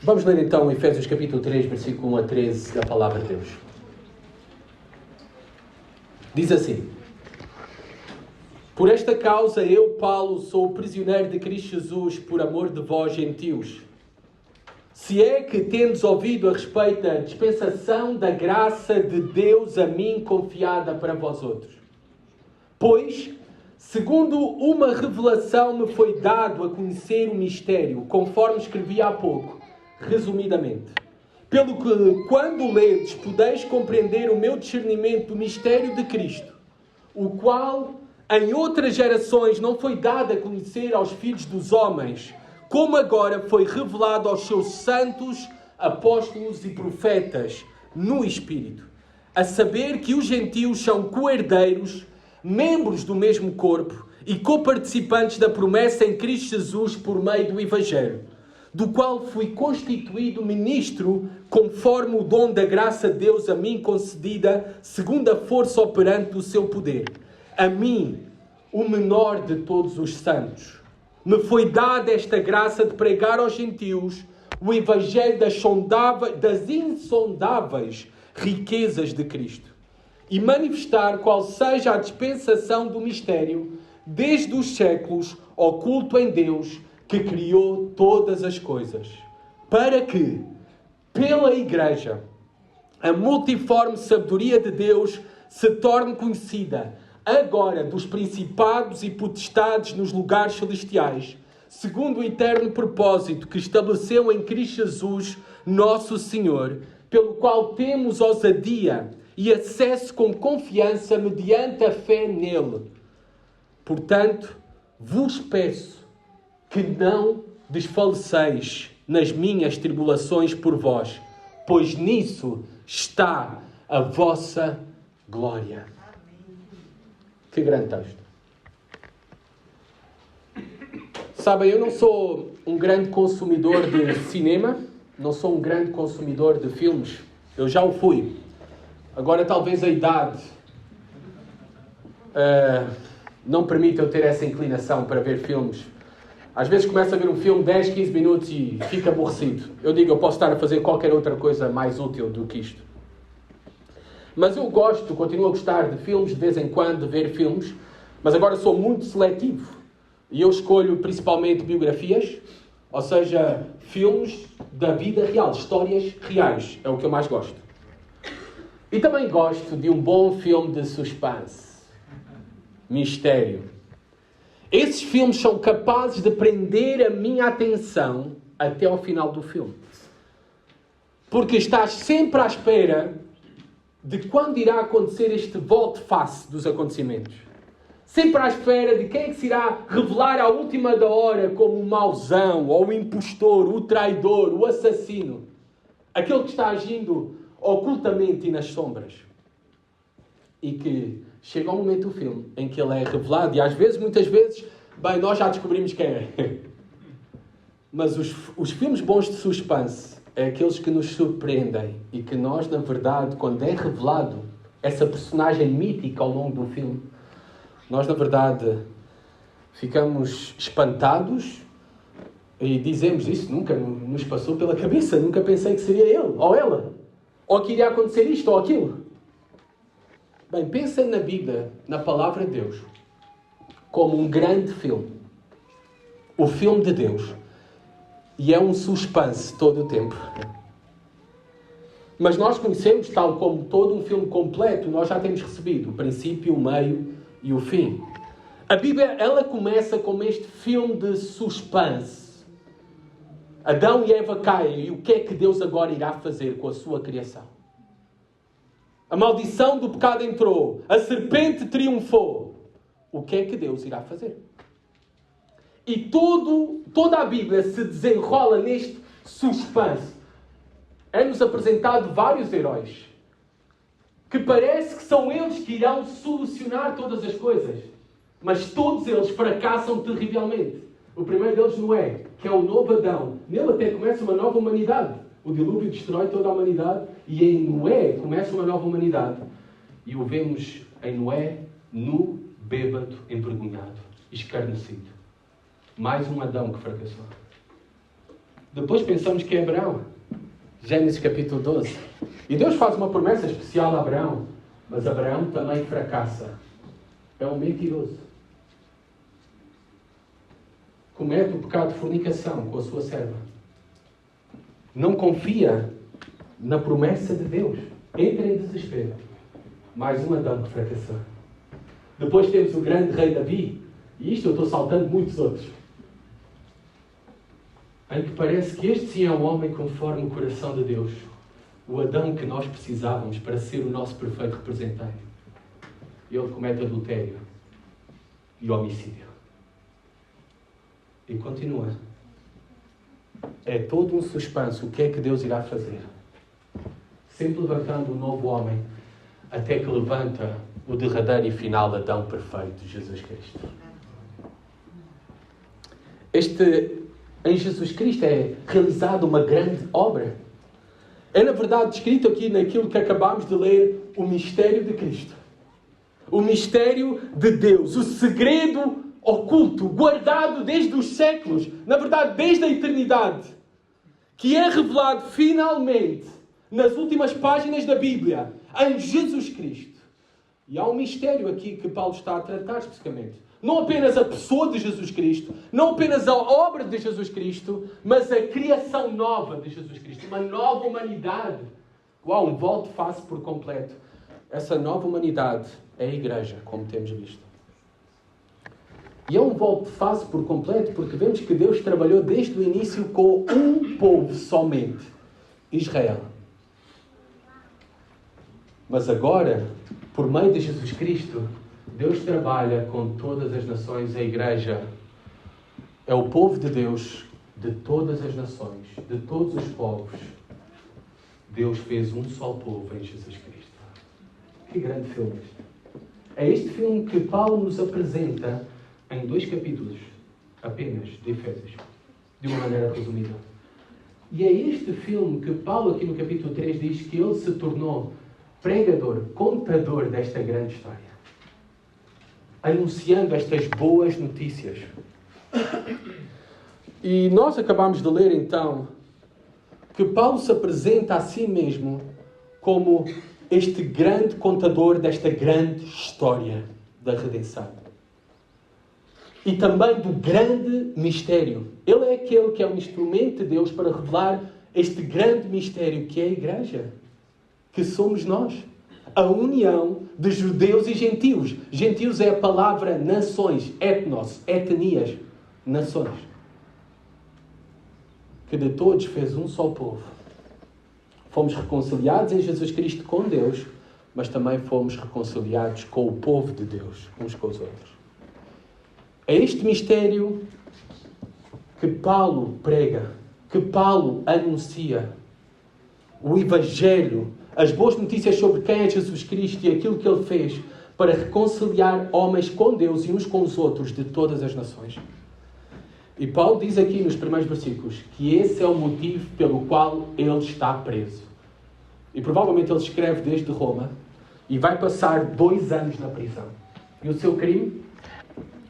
Vamos ler então Efésios capítulo 3, versículo 1 a 13 da Palavra de Deus. Diz assim: Por esta causa eu, Paulo, sou prisioneiro de Cristo Jesus por amor de vós, gentios. Se é que tendes ouvido a respeito da dispensação da graça de Deus a mim confiada para vós outros. Pois, segundo uma revelação me foi dado a conhecer o mistério, conforme escrevi há pouco, resumidamente. Pelo que, quando ledes, podeis compreender o meu discernimento do mistério de Cristo, o qual em outras gerações não foi dado a conhecer aos filhos dos homens, como agora foi revelado aos seus santos, apóstolos e profetas, no Espírito, a saber que os gentios são co-herdeiros, membros do mesmo corpo e coparticipantes da promessa em Cristo Jesus por meio do Evangelho, do qual fui constituído ministro conforme o dom da graça de Deus a mim concedida, segundo a força operante do seu poder. A mim, o menor de todos os santos, me foi dada esta graça de pregar aos gentios o Evangelho das insondáveis riquezas de Cristo e manifestar qual seja a dispensação do mistério desde os séculos oculto em Deus que criou todas as coisas, para que, pela Igreja, a multiforme sabedoria de Deus se torne conhecida agora dos principados e potestades nos lugares celestiais, segundo o eterno propósito que estabeleceu em Cristo Jesus, nosso Senhor, pelo qual temos ousadia e acesso com confiança mediante a fé nele. Portanto, vos peço que não desfaleceis nas minhas tribulações por vós, pois nisso está a vossa glória. Que grande texto. Sabem, eu não sou um grande consumidor de cinema, não sou um grande consumidor de filmes. Eu já o fui. Agora talvez a idade não permita eu ter essa inclinação para ver filmes. Às vezes começo a ver um filme 10, 15 minutos e fico aborrecido. Eu digo, eu posso estar a fazer qualquer outra coisa mais útil do que isto. Mas eu continuo a gostar de filmes, de vez em quando, de ver filmes, mas agora sou muito seletivo. E eu escolho principalmente biografias, ou seja, filmes da vida real, histórias reais, é o que eu mais gosto. E também gosto de um bom filme de suspense, mistério. Esses filmes são capazes de prender a minha atenção até ao final do filme. Porque estás sempre à espera de quando irá acontecer este volte-face dos acontecimentos. Sempre à espera de quem é que se irá revelar à última da hora como o mauzão, ou o impostor, o traidor, o assassino. Aquele que está agindo ocultamente e nas sombras. E que chega um momento do filme em que ele é revelado, e às vezes, muitas vezes, bem, nós já descobrimos quem é. Mas os filmes bons de suspense é aqueles que nos surpreendem e que nós, na verdade, quando é revelado essa personagem mítica ao longo do filme, nós, na verdade, ficamos espantados e dizemos, isso nunca nos passou pela cabeça, nunca pensei que seria ele ou ela, ou que iria acontecer isto ou aquilo. Bem, pensem na Bíblia, na Palavra de Deus, como um grande filme. O filme de Deus. E é um suspense todo o tempo. Mas nós conhecemos, tal como todo um filme completo, nós já temos recebido o princípio, o meio e o fim. A Bíblia, ela começa como este filme de suspense. Adão e Eva caem, e o que é que Deus agora irá fazer com a sua criação? A maldição do pecado entrou, a serpente triunfou. O que é que Deus irá fazer? E toda a Bíblia se desenrola neste suspense. É-nos apresentado vários heróis que parece que são eles que irão solucionar todas as coisas. Mas todos eles fracassam terrivelmente. O primeiro deles, Noé, que é o novo Adão. Nele até começa uma nova humanidade. O dilúvio destrói toda a humanidade e em Noé começa uma nova humanidade. E o vemos em Noé nu, bêbado, envergonhado, escarnecido. Mais um Adão que fracassou. Depois pensamos que é Abraão. Gênesis capítulo 12. E Deus faz uma promessa especial a Abraão. Mas Abraão também fracassa. É um mentiroso. Comete o pecado de fornicação com a sua serva. Não confia na promessa de Deus. Entra em desespero. Mais um Adão que fracassou. Depois temos o grande rei Davi. E isto eu estou saltando muitos outros. Em que parece que este sim é um homem conforme o coração de Deus. O Adão que nós precisávamos para ser o nosso perfeito representante. Ele comete adultério e homicídio. E continua. É todo um suspense. O que é que Deus irá fazer? Sempre levantando um novo homem, até que levanta o derradeiro e final Adão perfeito, Jesus Cristo. Em Jesus Cristo é realizada uma grande obra. É, na verdade, descrito aqui naquilo que acabámos de ler, o mistério de Cristo. O mistério de Deus. O segredo oculto, guardado desde os séculos. Na verdade, desde a eternidade. Que é revelado finalmente nas últimas páginas da Bíblia, em Jesus Cristo. E há um mistério aqui que Paulo está a tratar especificamente. Não apenas a pessoa de Jesus Cristo, não apenas a obra de Jesus Cristo, mas a criação nova de Jesus Cristo. Uma nova humanidade. Uau, um volte-face por completo. Essa nova humanidade é a Igreja, como temos visto. E é um volte-face por completo porque vemos que Deus trabalhou desde o início com um povo somente. Israel. Mas agora, por meio de Jesus Cristo, Deus trabalha com todas as nações. A Igreja é o povo de Deus de todas as nações, de todos os povos. Deus fez um só povo em Jesus Cristo. Que grande filme este. É este filme que Paulo nos apresenta em 2 capítulos, apenas, de Efésios, de uma maneira resumida. E é este filme que Paulo, aqui no capítulo 3, diz que ele se tornou pregador, contador desta grande história. Anunciando estas boas notícias. E nós acabamos de ler, então, que Paulo se apresenta a si mesmo como este grande contador desta grande história da redenção. E também do grande mistério. Ele é aquele que é um instrumento de Deus para revelar este grande mistério que é a Igreja. Que somos nós. A união de judeus e gentios. Gentios é a palavra nações, etnos, etnias, nações. Que de todos fez um só povo. Fomos reconciliados em Jesus Cristo com Deus, mas também fomos reconciliados com o povo de Deus, uns com os outros. É este mistério que Paulo prega, que Paulo anuncia. O Evangelho, as boas notícias sobre quem é Jesus Cristo e aquilo que Ele fez para reconciliar homens com Deus e uns com os outros de todas as nações. E Paulo diz aqui nos primeiros versículos que esse é o motivo pelo qual ele está preso. E provavelmente ele escreve desde Roma e vai passar 2 anos na prisão. E o seu crime?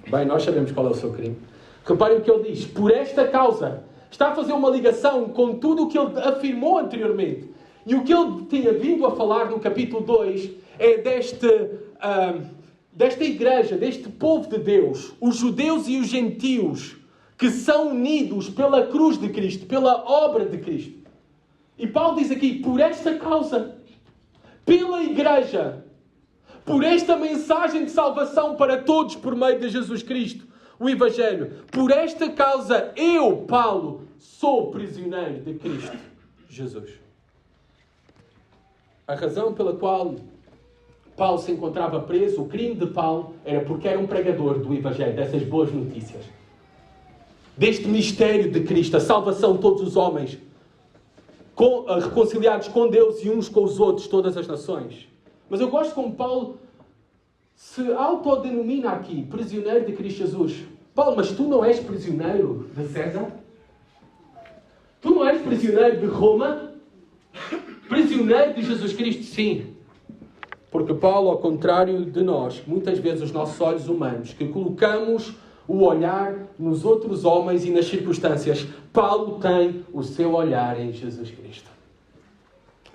Bem, nós sabemos qual é o seu crime. Reparem o que ele diz. Por esta causa, está a fazer uma ligação com tudo o que ele afirmou anteriormente. E o que ele tinha vindo a falar no capítulo 2 é desta igreja, deste povo de Deus, os judeus e os gentios, que são unidos pela cruz de Cristo, pela obra de Cristo. E Paulo diz aqui, por esta causa, pela igreja, por esta mensagem de salvação para todos por meio de Jesus Cristo, o Evangelho, por esta causa, eu, Paulo, sou prisioneiro de Cristo Jesus. A razão pela qual Paulo se encontrava preso, o crime de Paulo, era porque era um pregador do Evangelho, dessas boas notícias. Deste mistério de Cristo, a salvação de todos os homens, reconciliados com Deus e uns com os outros, todas as nações. Mas eu gosto como Paulo se autodenomina aqui, prisioneiro de Cristo Jesus. Paulo, mas tu não és prisioneiro de César? Tu não és prisioneiro de Roma? Prisioneiro de Jesus Cristo? Sim. Porque Paulo, ao contrário de nós, muitas vezes os nossos olhos humanos, que colocamos o olhar nos outros homens e nas circunstâncias. Paulo tem o seu olhar em Jesus Cristo.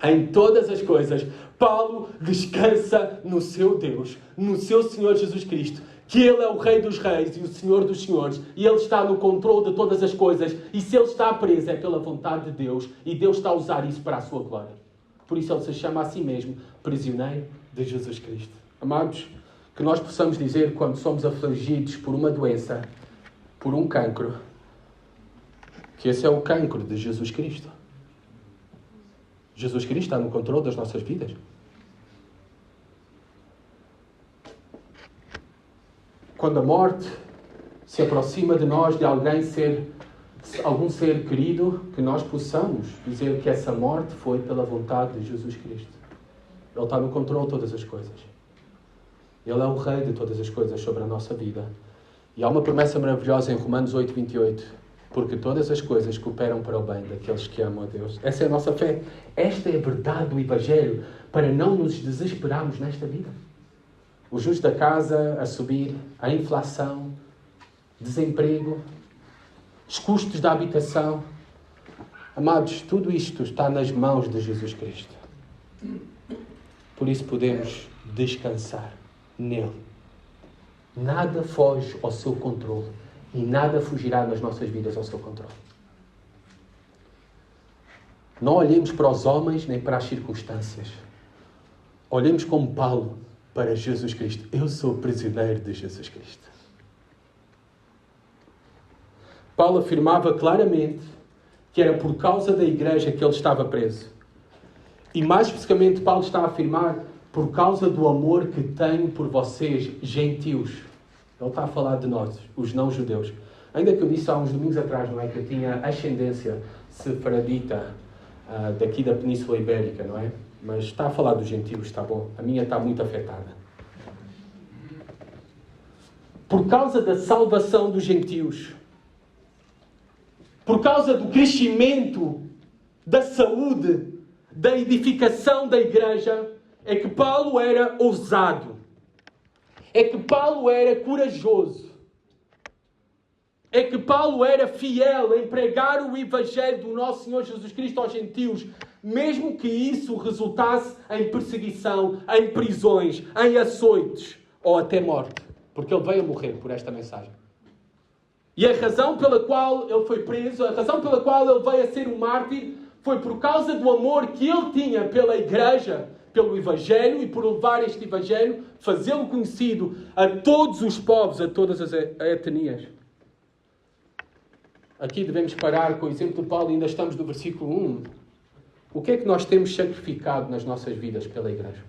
Em todas as coisas, Paulo descansa no seu Deus, no seu Senhor Jesus Cristo, que Ele é o Rei dos Reis e o Senhor dos Senhores, e Ele está no controle de todas as coisas, e se Ele está preso é pela vontade de Deus, e Deus está a usar isso para a sua glória. Por isso Ele se chama a si mesmo prisioneiro de Jesus Cristo. Amados, que nós possamos dizer quando somos afligidos por uma doença, por um cancro, que esse é o cancro de Jesus Cristo. Jesus Cristo está no controle das nossas vidas. Quando a morte se aproxima de nós, de algum ser querido, que nós possamos dizer que essa morte foi pela vontade de Jesus Cristo. Ele está no controle de todas as coisas. Ele é o Rei de todas as coisas sobre a nossa vida. E há uma promessa maravilhosa em Romanos 8:28. Porque todas as coisas cooperam para o bem daqueles que amam a Deus. Essa é a nossa fé. Esta é a verdade do Evangelho para não nos desesperarmos nesta vida. Os juros da casa a subir, a inflação, desemprego, os custos da habitação. Amados, tudo isto está nas mãos de Jesus Cristo. Por isso podemos descansar nele. Nada foge ao seu controle. E nada fugirá nas nossas vidas ao seu controle. Não olhemos para os homens nem para as circunstâncias. Olhemos como Paulo para Jesus Cristo. Eu sou prisioneiro de Jesus Cristo. Paulo afirmava claramente que era por causa da igreja que ele estava preso. E mais especificamente Paulo está a afirmar por causa do amor que tenho por vocês, gentios. Ele está a falar de nós, os não-judeus. Ainda que eu disse há uns domingos atrás, não é? Que eu tinha ascendência sefaradita daqui da Península Ibérica, não é? Mas está a falar dos gentios, está bom? A minha está muito afetada. Por causa da salvação dos gentios, por causa do crescimento, da saúde, da edificação da igreja, é que Paulo era ousado. É que Paulo era corajoso. É que Paulo era fiel em pregar o Evangelho do nosso Senhor Jesus Cristo aos gentios, mesmo que isso resultasse em perseguição, em prisões, em açoites ou até morte. Porque ele veio a morrer por esta mensagem. E a razão pela qual ele foi preso, a razão pela qual ele veio a ser um mártir, foi por causa do amor que ele tinha pela igreja, pelo Evangelho e por levar este Evangelho, fazê-lo conhecido a todos os povos, a todas as etnias. Aqui devemos parar com o exemplo de Paulo, ainda estamos no versículo 1. O que é que nós temos sacrificado nas nossas vidas pela igreja?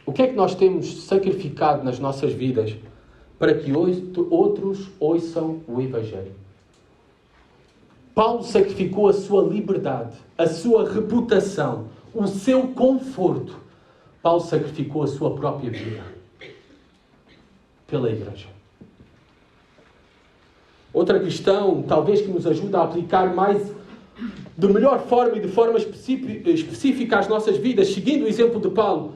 O que é que nós temos sacrificado nas nossas vidas para que outros ouçam o Evangelho? Paulo sacrificou a sua liberdade, a sua reputação, o seu conforto. Paulo sacrificou a sua própria vida pela igreja. Outra questão, talvez que nos ajuda a aplicar mais de melhor forma e de forma específica às nossas vidas, seguindo o exemplo de Paulo.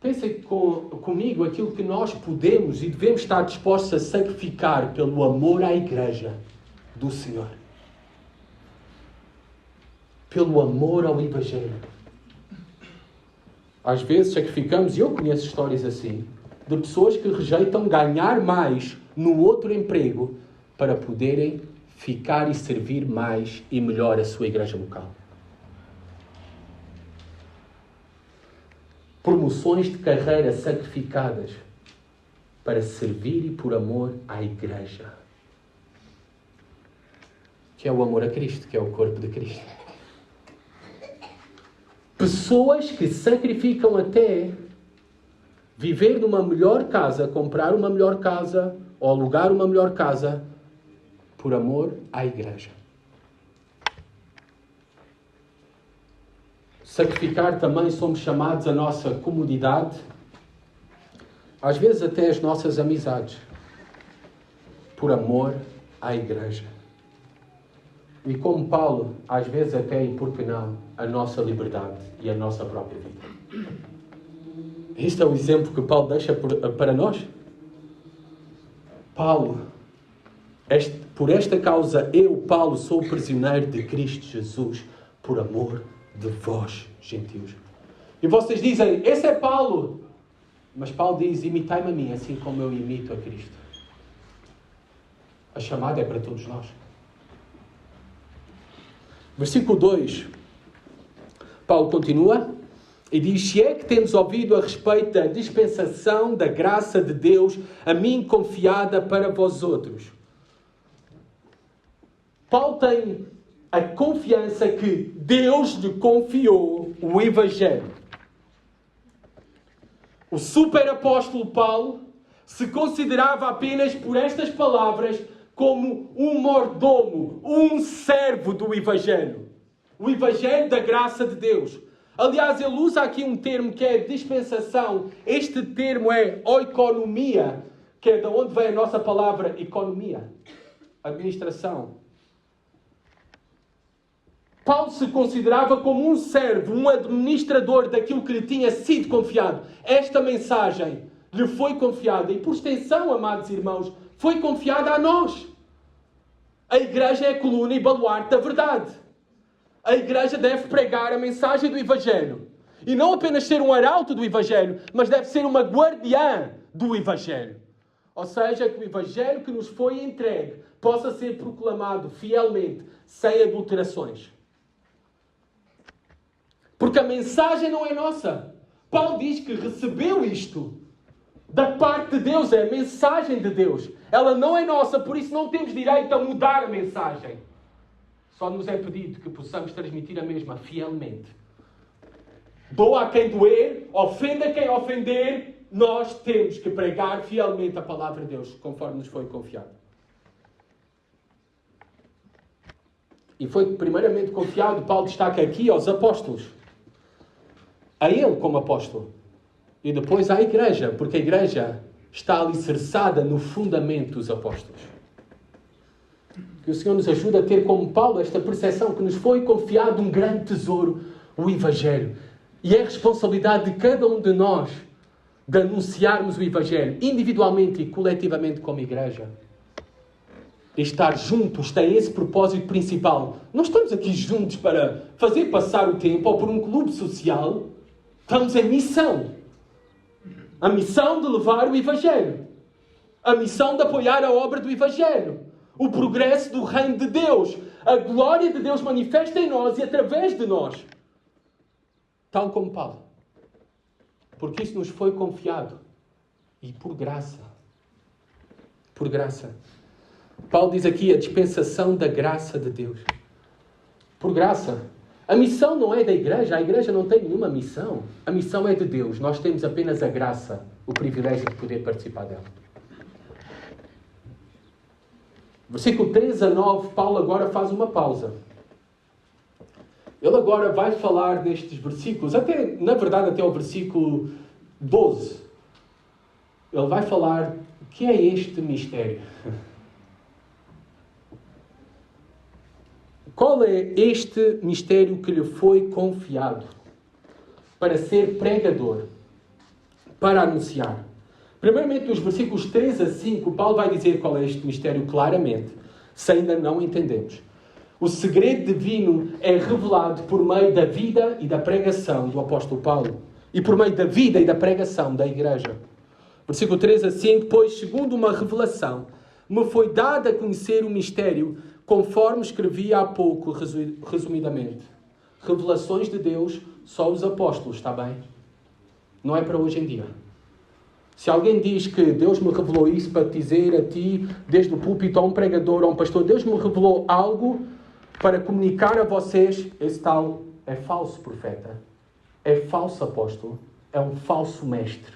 Pensem comigo aquilo que nós podemos e devemos estar dispostos a sacrificar pelo amor à igreja do Senhor. Pelo amor ao Evangelho. Às vezes sacrificamos, e eu conheço histórias assim, de pessoas que rejeitam ganhar mais no outro emprego para poderem ficar e servir mais e melhor a sua igreja local. Promoções de carreira sacrificadas para servir e por amor à igreja. Que é o amor a Cristo, que é o corpo de Cristo. Pessoas que sacrificam até viver numa melhor casa, comprar uma melhor casa ou alugar uma melhor casa por amor à igreja. Sacrificar também somos chamados a nossa comodidade, às vezes até as nossas amizades, por amor à igreja. E como Paulo, às vezes até, e por que não, a nossa liberdade e a nossa própria vida. Este é o exemplo que Paulo deixa para nós. Paulo, por esta causa eu, Paulo, sou prisioneiro de Cristo Jesus, por amor de vós, gentios. E vocês dizem, esse é Paulo. Mas Paulo diz, imitai-me a mim, assim como eu imito a Cristo. A chamada é para todos nós. Versículo 2. Paulo continua e diz, se é que temos ouvido a respeito da dispensação da graça de Deus, a mim confiada para vós outros. Paulo tem a confiança que Deus lhe confiou o Evangelho. O superapóstolo Paulo se considerava apenas por estas palavras como um mordomo, um servo do Evangelho. O Evangelho da graça de Deus. Aliás, ele usa aqui um termo que é dispensação. Este termo é oikonomia, que é de onde vem a nossa palavra economia, administração. Paulo se considerava como um servo, um administrador daquilo que lhe tinha sido confiado. Esta mensagem lhe foi confiada e, por extensão, amados irmãos, foi confiada a nós. A igreja é a coluna e baluarte da verdade. A igreja deve pregar a mensagem do Evangelho. E não apenas ser um arauto do Evangelho, mas deve ser uma guardiã do Evangelho. Ou seja, que o Evangelho que nos foi entregue possa ser proclamado fielmente, sem adulterações. Porque a mensagem não é nossa. Paulo diz que recebeu isto da parte de Deus, é a mensagem de Deus. Ela não é nossa, por isso não temos direito a mudar a mensagem. Só nos é pedido que possamos transmitir a mesma fielmente. Doa a quem doer, ofenda quem ofender, nós temos que pregar fielmente a palavra de Deus, conforme nos foi confiado. E foi primeiramente confiado, Paulo destaca aqui, aos apóstolos. A ele como apóstolo. E depois à igreja, porque a igreja está alicerçada no fundamento dos apóstolos. Que o Senhor nos ajude a ter como Paulo esta percepção que nos foi confiado um grande tesouro, o Evangelho. E é responsabilidade de cada um de nós de anunciarmos o Evangelho, individualmente e coletivamente como igreja. E estar juntos tem esse propósito principal. Não estamos aqui juntos para fazer passar o tempo ou por um clube social. Estamos em missão. A missão de levar o Evangelho. A missão de apoiar a obra do Evangelho. O progresso do reino de Deus. A glória de Deus manifesta em nós e através de nós. Tal como Paulo. Porque isso nos foi confiado. E por graça. Por graça. Paulo diz aqui a dispensação da graça de Deus. Por graça. A missão não é da igreja. A igreja não tem nenhuma missão. A missão é de Deus. Nós temos apenas a graça, o privilégio de poder participar dela. Versículo 3 a 9, Paulo agora faz uma pausa. Ele agora vai falar destes versículos, na verdade até o versículo 12. Ele vai falar o que é este mistério. Qual é este mistério que lhe foi confiado para ser pregador, para anunciar? Primeiramente, nos versículos 3 a 5, Paulo vai dizer qual é este mistério claramente, se ainda não entendemos. O segredo divino é revelado por meio da vida e da pregação do apóstolo Paulo e por meio da vida e da pregação da igreja. Versículo 3 a 5, pois, segundo uma revelação, me foi dado a conhecer o mistério, conforme escrevi há pouco, resumidamente. Revelações de Deus, só os apóstolos, está bem? Não é para hoje em dia. Se alguém diz que Deus me revelou isso para te dizer a ti, desde o púlpito a um pregador ou a um pastor, Deus me revelou algo para comunicar a vocês, esse tal é falso profeta, é falso apóstolo, é um falso mestre.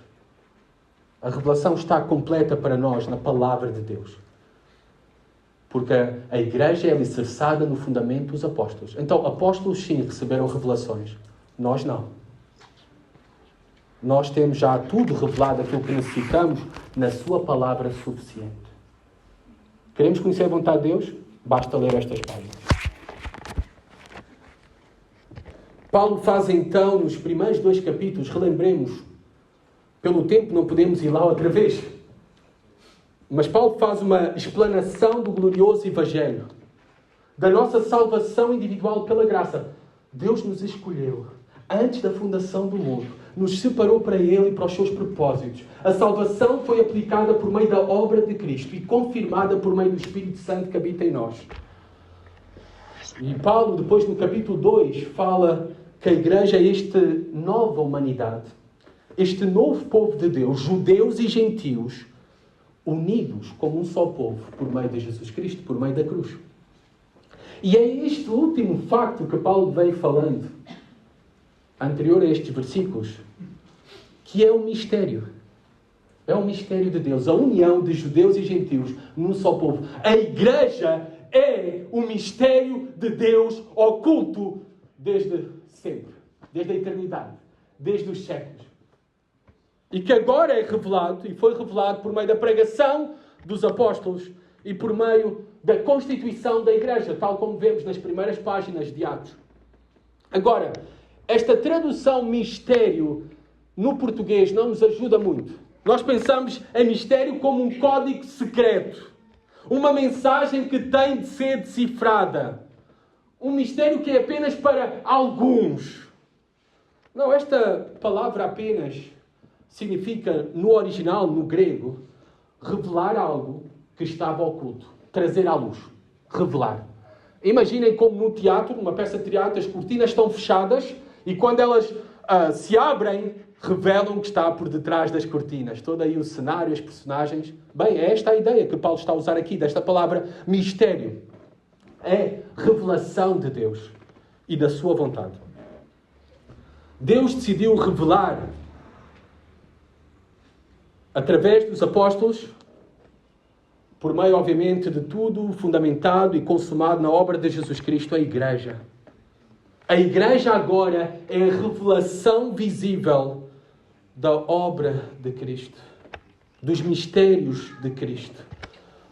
A revelação está completa para nós na palavra de Deus. Porque a igreja é alicerçada no fundamento dos apóstolos. Então, apóstolos sim receberam revelações. Nós não. Nós temos já tudo revelado, aquilo que necessitamos, na sua palavra suficiente. Queremos conhecer a vontade de Deus? Basta ler estas páginas. Paulo faz então, nos primeiros 2 capítulos, relembremos, Pelo tempo não podemos ir lá outra vez. Mas Paulo faz uma explanação do glorioso Evangelho, da nossa salvação individual pela graça. Deus nos escolheu antes da fundação do mundo, nos separou para Ele e para os seus propósitos. A salvação foi aplicada por meio da obra de Cristo e confirmada por meio do Espírito Santo que habita em nós. E Paulo, depois no capítulo 2, fala que a Igreja é esta nova humanidade, este novo povo de Deus, judeus e gentios, unidos como um só povo, por meio de Jesus Cristo, por meio da cruz. E é este último facto que Paulo vem falando, anterior a estes versículos, que é um mistério. É um mistério de Deus. A união de judeus e gentios num só povo. A Igreja é o mistério de Deus oculto desde sempre. Desde a eternidade. Desde os séculos. E que agora é revelado, e foi revelado por meio da pregação dos apóstolos e por meio da constituição da Igreja, tal como vemos nas primeiras páginas de Atos. Agora, esta tradução mistério no português não nos ajuda muito. Nós pensamos em mistério como um código secreto. Uma mensagem que tem de ser decifrada. Um mistério que é apenas para alguns. Não, esta palavra apenas significa, no original, no grego, revelar algo que estava oculto. Trazer à luz. Revelar. Imaginem como no teatro, numa peça de teatro, as cortinas estão fechadas e quando elas se abrem, revelam o que está por detrás das cortinas. Todo aí o cenário, as personagens. Bem, é esta a ideia que Paulo está a usar aqui, desta palavra mistério. É revelação de Deus e da sua vontade. Deus decidiu revelar, através dos apóstolos, por meio, obviamente, de tudo fundamentado e consumado na obra de Jesus Cristo, a Igreja. A Igreja agora é a revelação visível da obra de Cristo, dos mistérios de Cristo.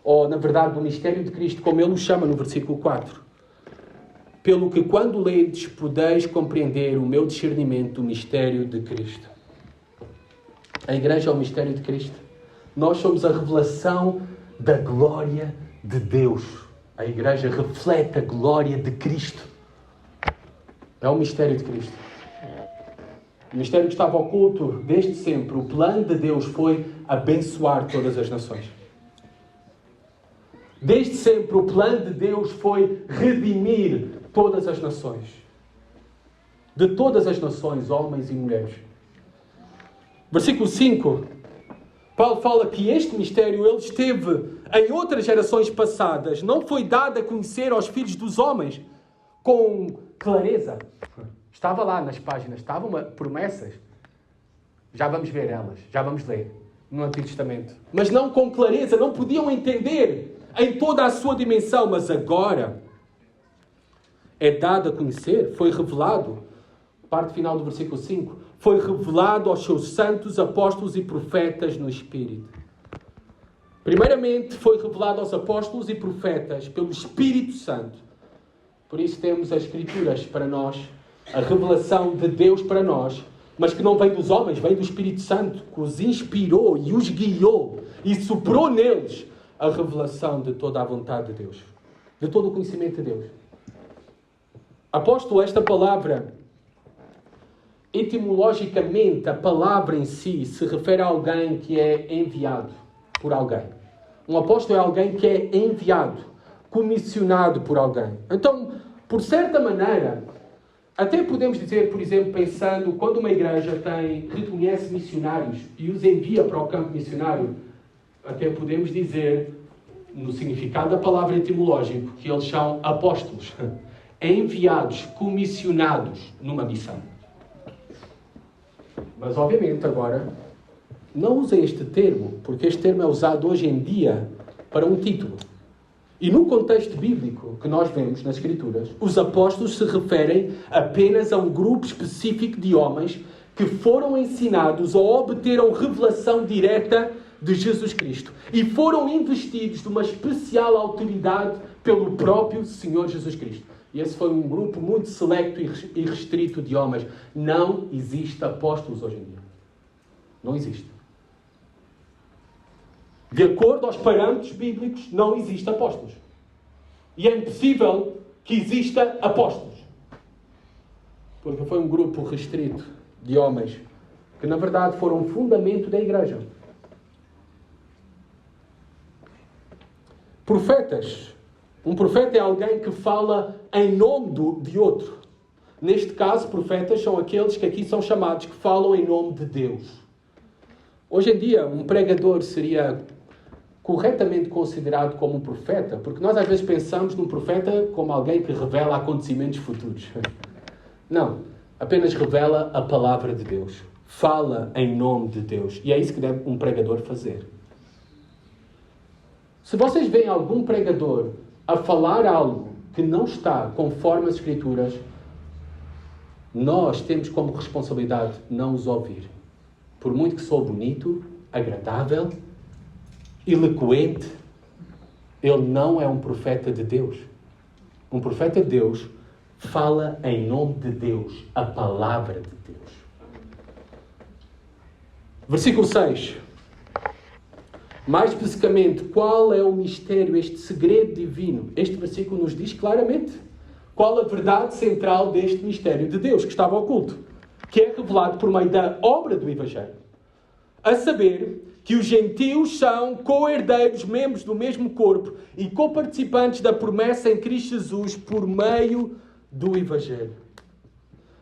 Ou, na verdade, do mistério de Cristo, como ele o chama no versículo 4. Pelo que, quando ledes, podeis compreender o meu discernimento do mistério de Cristo. A Igreja é o mistério de Cristo. Nós somos a revelação da glória de Deus. A Igreja reflete a glória de Cristo. É o mistério de Cristo. O mistério que estava oculto desde sempre. O plano de Deus foi abençoar todas as nações. Desde sempre o plano de Deus foi redimir todas as nações. De todas as nações, homens e mulheres. Versículo 5. Paulo fala que este mistério ele esteve em outras gerações passadas. Não foi dado a conhecer aos filhos dos homens com clareza. Estava lá nas páginas, estavam promessas. Já vamos ver elas, já vamos ler no Antigo Testamento. Mas não com clareza, não podiam entender em toda a sua dimensão. Mas agora é dado a conhecer, foi revelado, parte final do versículo 5, foi revelado aos seus santos apóstolos e profetas no Espírito. Primeiramente foi revelado aos apóstolos e profetas pelo Espírito Santo. Por isso temos as Escrituras para nós, a revelação de Deus para nós, mas que não vem dos homens, vem do Espírito Santo, que os inspirou e os guiou e soprou neles a revelação de toda a vontade de Deus, de todo o conhecimento de Deus. Apóstolo, esta palavra, etimologicamente, a palavra em si se refere a alguém que é enviado por alguém. Um apóstolo é alguém que é enviado, comissionado por alguém. Então, por certa maneira, até podemos dizer, por exemplo, pensando, quando uma igreja reconhece missionários e os envia para o campo missionário, até podemos dizer, no significado da palavra etimológico, que eles são apóstolos, enviados, comissionados numa missão. Mas, obviamente, agora, não usem este termo, porque este termo é usado hoje em dia para um título. E no contexto bíblico que nós vemos nas Escrituras, os apóstolos se referem apenas a um grupo específico de homens que foram ensinados ou obteram revelação direta de Jesus Cristo e foram investidos de uma especial autoridade pelo próprio Senhor Jesus Cristo. E esse foi um grupo muito selecto e restrito de homens. Não existe apóstolos hoje em dia. Não existe. De acordo aos parâmetros bíblicos, não existe apóstolos. E é impossível que exista apóstolos. Porque foi um grupo restrito de homens que, na verdade, foram o fundamento da igreja. Profetas. Um profeta é alguém que fala em nome de outro. Neste caso, profetas são aqueles que aqui são chamados, que falam em nome de Deus. Hoje em dia, um pregador seria corretamente considerado como um profeta, porque nós às vezes pensamos num profeta como alguém que revela acontecimentos futuros. Não, apenas revela a palavra de Deus. Fala em nome de Deus. E é isso que deve um pregador fazer. Se vocês veem algum pregador a falar algo que não está conforme as Escrituras, nós temos como responsabilidade não os ouvir. Por muito que sou bonito, agradável, eloquente, ele não é um profeta de Deus. Um profeta de Deus fala em nome de Deus, a palavra de Deus. Versículo 6. Mais especificamente, qual é o mistério, este segredo divino? Este versículo nos diz claramente qual a verdade central deste mistério de Deus que estava oculto, que é revelado por meio da obra do Evangelho. A saber, que os gentios são co-herdeiros, membros do mesmo corpo e co-participantes da promessa em Cristo Jesus por meio do Evangelho.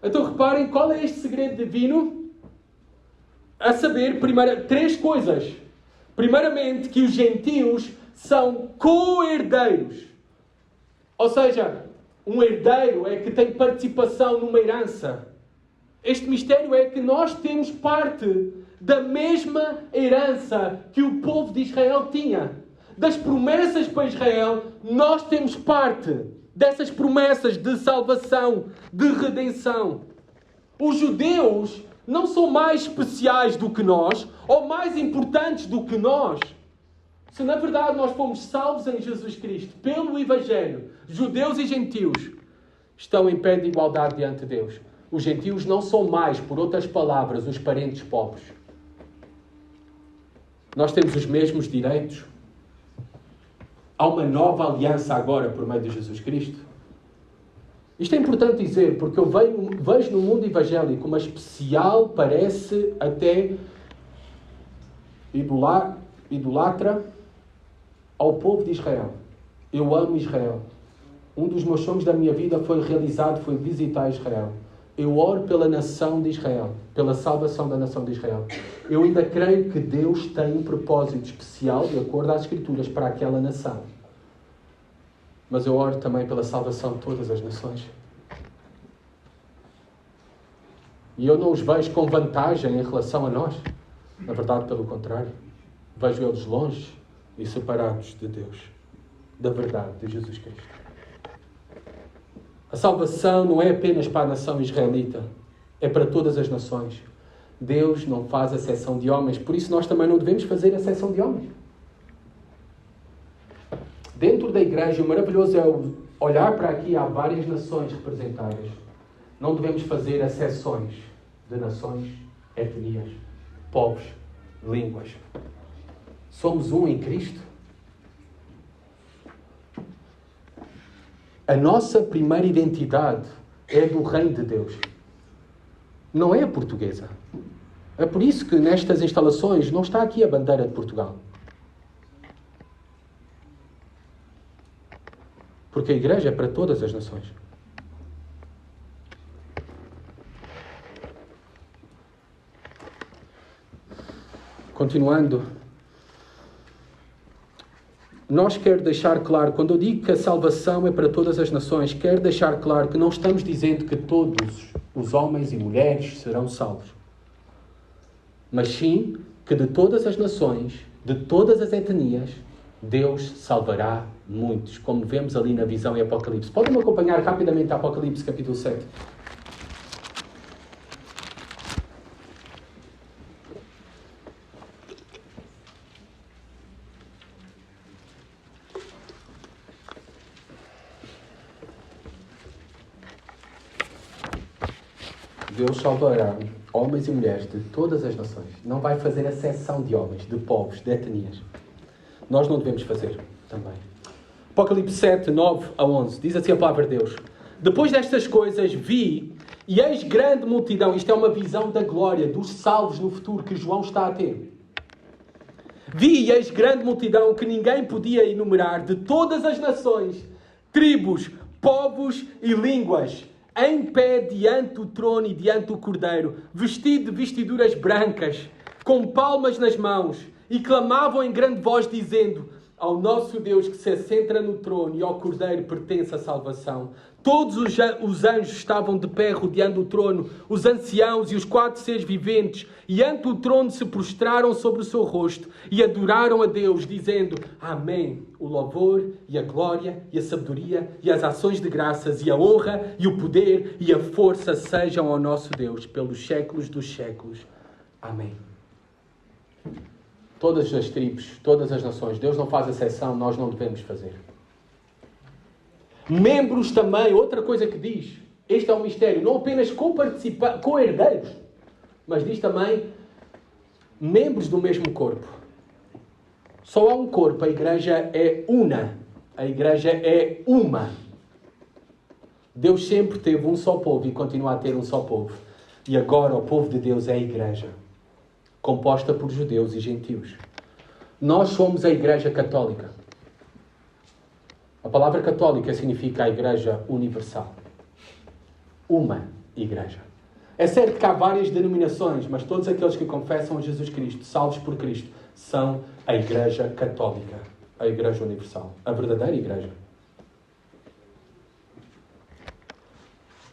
Então reparem, qual é este segredo divino? A saber, três coisas. Primeiramente, que os gentios são co-herdeiros. Ou seja, um herdeiro é que tem participação numa herança. Este mistério é que nós temos parte da mesma herança que o povo de Israel tinha. Das promessas para Israel, nós temos parte dessas promessas de salvação, de redenção. Os judeus não são mais especiais do que nós, ou mais importantes do que nós. Se na verdade nós fomos salvos em Jesus Cristo, pelo Evangelho, judeus e gentios estão em pé de igualdade diante de Deus. Os gentios não são mais, por outras palavras, os parentes pobres. Nós temos os mesmos direitos. Há uma nova aliança agora por meio de Jesus Cristo. Isto é importante dizer, porque eu vejo no mundo evangélico uma especial, parece até idolatra ao povo de Israel. Eu amo Israel. Um dos meus sonhos da minha vida foi visitar Israel. Eu oro pela nação de Israel, pela salvação da nação de Israel. Eu ainda creio que Deus tem um propósito especial, de acordo às Escrituras, para aquela nação. Mas eu oro também pela salvação de todas as nações. E eu não os vejo com vantagem em relação a nós. Na verdade, pelo contrário. Vejo eles longe e separados de Deus, da verdade de Jesus Cristo. A salvação não é apenas para a nação israelita, é para todas as nações. Deus não faz acepção de homens, por isso nós também não devemos fazer acepção de homens. Dentro da igreja, o maravilhoso é olhar para aqui, há várias nações representadas. Não devemos fazer exceções de nações, etnias, povos, línguas. Somos um em Cristo. A nossa primeira identidade é do Reino de Deus. Não é a portuguesa. É por isso que nestas instalações não está aqui a bandeira de Portugal. Porque a igreja é para todas as nações. Continuando. Nós quero deixar claro, quando eu digo que a salvação é para todas as nações, quero deixar claro que não estamos dizendo que todos os homens e mulheres serão salvos. Mas sim que de todas as nações, de todas as etnias, Deus salvará muitos, como vemos ali na visão em Apocalipse. Podem-me acompanhar rapidamente a Apocalipse capítulo 7. Deus salvará homens e mulheres de todas as nações. Não vai fazer exceção de homens, de povos, de etnias. Nós não devemos fazer também. Apocalipse 7, 9 a 11. Diz assim a palavra de Deus. Depois destas coisas vi, e eis grande multidão. Isto é uma visão da glória, dos salvos no futuro que João está a ter. Vi, e eis grande multidão que ninguém podia enumerar, de todas as nações, tribos, povos e línguas, em pé diante do trono e diante do Cordeiro, vestido de vestiduras brancas, com palmas nas mãos, e clamavam em grande voz, dizendo: ao nosso Deus que se assenta no trono e ao Cordeiro pertence a salvação. Todos os anjos estavam de pé rodeando o trono, os anciãos e os 4 seres viventes, e ante o trono se prostraram sobre o seu rosto e adoraram a Deus, dizendo: Amém. O louvor e a glória e a sabedoria e as ações de graças e a honra e o poder e a força sejam ao nosso Deus pelos séculos dos séculos. Amém. Todas as tribos, todas as nações, Deus não faz exceção, nós não devemos fazer. Membros também, outra coisa que diz, este é um mistério, não apenas co-herdeiros, mas diz também membros do mesmo corpo. Só há um corpo, a igreja é una, a igreja é uma. Deus sempre teve um só povo e continua a ter um só povo. E agora o povo de Deus é a igreja, composta por judeus e gentios. Nós somos a Igreja Católica. A palavra católica significa a Igreja Universal. Uma igreja. É certo que há várias denominações, mas todos aqueles que confessam a Jesus Cristo, salvos por Cristo, são a Igreja Católica, a Igreja Universal, a verdadeira igreja.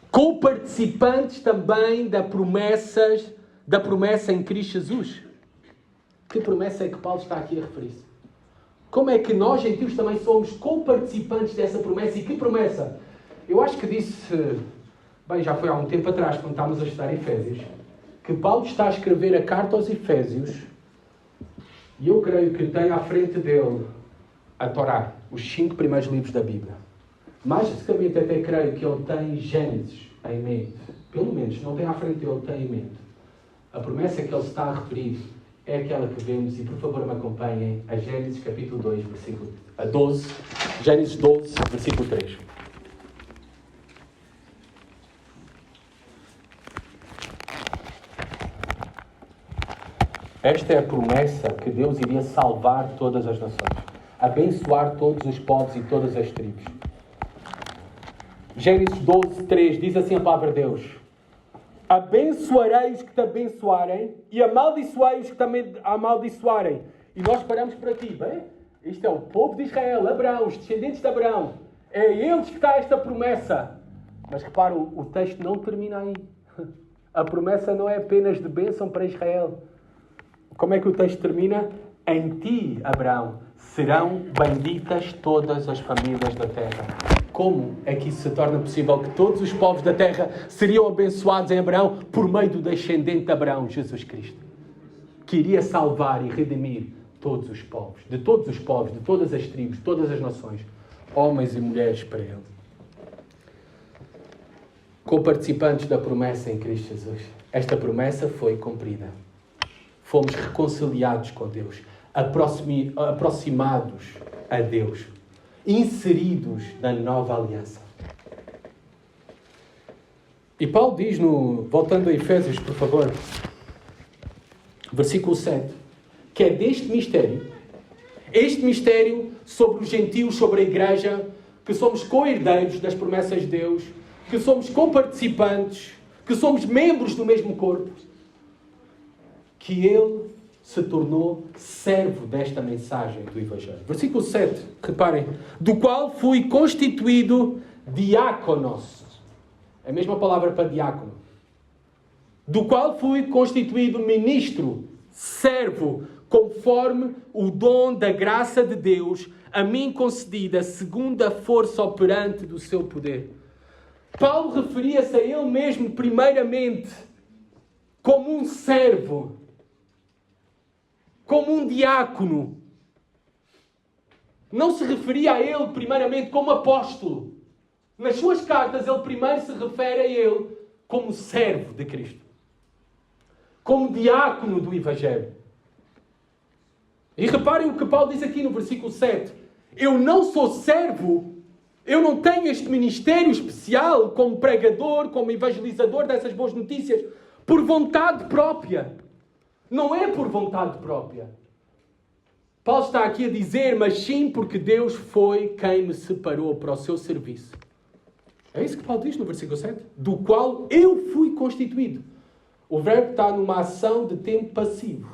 Co-participantes também da promessa em Cristo Jesus. Que promessa é que Paulo está aqui a referir-se? Como é que nós, gentios, também somos co-participantes dessa promessa? E que promessa? Eu acho que disse, bem, já foi há um tempo atrás, quando estávamos a estudar Efésios, que Paulo está a escrever a carta aos Efésios, e eu creio que tem à frente dele a Torá, os 5 primeiros livros da Bíblia. Mais especificamente até creio que ele tem Gênesis em mente. Pelo menos, não tem à frente dele, tem em mente. A promessa que ele está a referir é aquela que vemos, e por favor me acompanhem, a Gênesis capítulo 2, versículo 12, Gênesis 12, versículo 3. Esta é a promessa que Deus iria salvar todas as nações, abençoar todos os povos e todas as tribos. Gênesis 12, 3 diz assim a palavra de Deus: abençoarei os que te abençoarem e amaldiçoarei os que te amaldiçoarem. E nós paramos por aqui, bem? Isto é o povo de Israel, Abraão, os descendentes de Abraão. É eles que está esta promessa. Mas reparam, o texto não termina aí. A promessa não é apenas de bênção para Israel. Como é que o texto termina? Em ti, Abraão, serão benditas todas as famílias da terra. Como é que isso se torna possível? Que todos os povos da terra seriam abençoados em Abraão por meio do descendente de Abraão, Jesus Cristo, que iria salvar e redimir todos os povos, de todos as tribos, de todas as nações, homens e mulheres para Ele. Co-participantes da promessa em Cristo Jesus. Esta promessa foi cumprida. Fomos reconciliados com Deus, aproximados a Deus, inseridos na nova aliança. E Paulo diz, voltando a Efésios, por favor, versículo 7, que é deste mistério, este mistério sobre os gentios, sobre a igreja, que somos co-herdeiros das promessas de Deus, que somos co-participantes, que somos membros do mesmo corpo, que Ele se tornou servo desta mensagem do Evangelho. Versículo 7, reparem. Do qual fui constituído diáconos. É a mesma palavra para diácono. Do qual fui constituído ministro, servo, conforme o dom da graça de Deus, a mim concedida, segundo a força operante do seu poder. Paulo referia-se a ele mesmo, primeiramente, como um servo, como um diácono. Não se referia a ele primeiramente como apóstolo. Nas suas cartas ele primeiro se refere a ele como servo de Cristo. Como diácono do Evangelho. E reparem o que Paulo diz aqui no versículo 7. Eu não sou servo, eu não tenho este ministério especial como pregador, como evangelizador dessas boas notícias, por vontade própria. Não é por vontade própria. Paulo está aqui a dizer, mas sim porque Deus foi quem me separou para o seu serviço. É isso que Paulo diz no versículo 7. Do qual eu fui constituído. O verbo está numa ação de tempo passivo.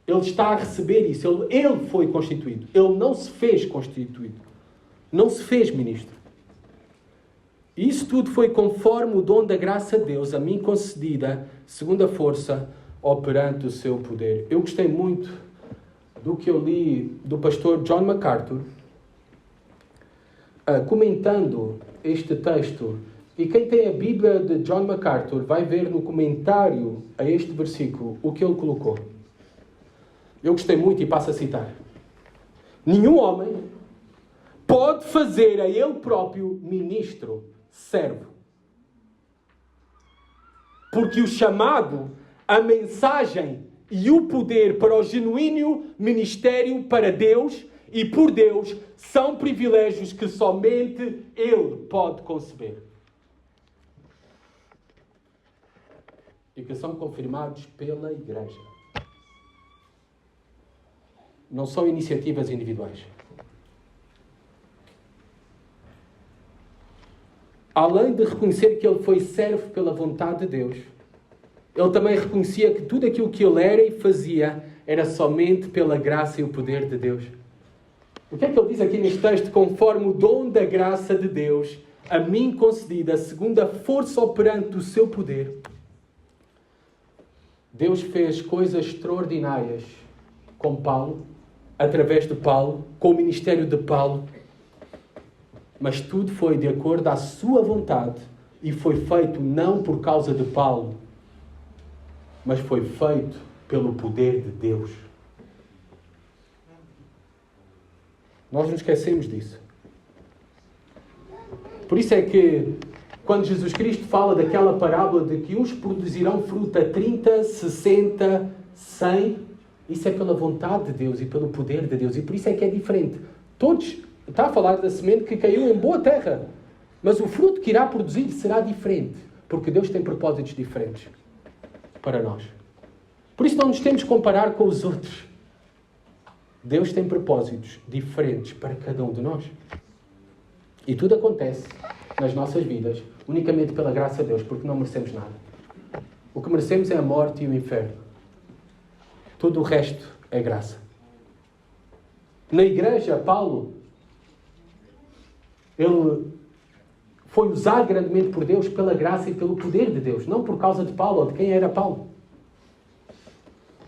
Ele está a receber isso. Ele foi constituído. Ele não se fez constituído. Não se fez ministro. E isso tudo foi conforme o dom da graça de Deus, a mim concedida, segundo a força operante do seu poder. Eu gostei muito do que eu li do pastor John MacArthur, comentando este texto. E quem tem a Bíblia de John MacArthur vai ver no comentário a este versículo o que ele colocou. Eu gostei muito e passo a citar. Nenhum homem pode fazer a ele próprio ministro, servo. Porque o chamado, a mensagem e o poder para o genuíno ministério para Deus e por Deus são privilégios que somente Ele pode conceber. E que são confirmados pela Igreja. Não são iniciativas individuais. Além de reconhecer que ele foi servo pela vontade de Deus, ele também reconhecia que tudo aquilo que ele era e fazia era somente pela graça e o poder de Deus. O que é que ele diz aqui neste texto? Conforme o dom da graça de Deus, a mim concedida, segundo a força operante do seu poder, Deus fez coisas extraordinárias com Paulo, através de Paulo, com o ministério de Paulo, mas tudo foi de acordo à sua vontade e foi feito não por causa de Paulo, mas foi feito pelo poder de Deus. Nós nos esquecemos disso. Por isso é que quando Jesus Cristo fala daquela parábola de que uns produzirão fruta 30, 60, 100, isso é pela vontade de Deus e pelo poder de Deus. E por isso é que é diferente. Todos, está a falar da semente que caiu em boa terra. Mas o fruto que irá produzir será diferente. Porque Deus tem propósitos diferentes para nós. Por isso não nos temos que comparar com os outros. Deus tem propósitos diferentes para cada um de nós. E tudo acontece nas nossas vidas unicamente pela graça de Deus, porque não merecemos nada. O que merecemos é a morte e o inferno. Tudo o resto é graça. Na igreja, Paulo, ele foi usado grandemente por Deus pela graça e pelo poder de Deus, não por causa de Paulo ou de quem era Paulo.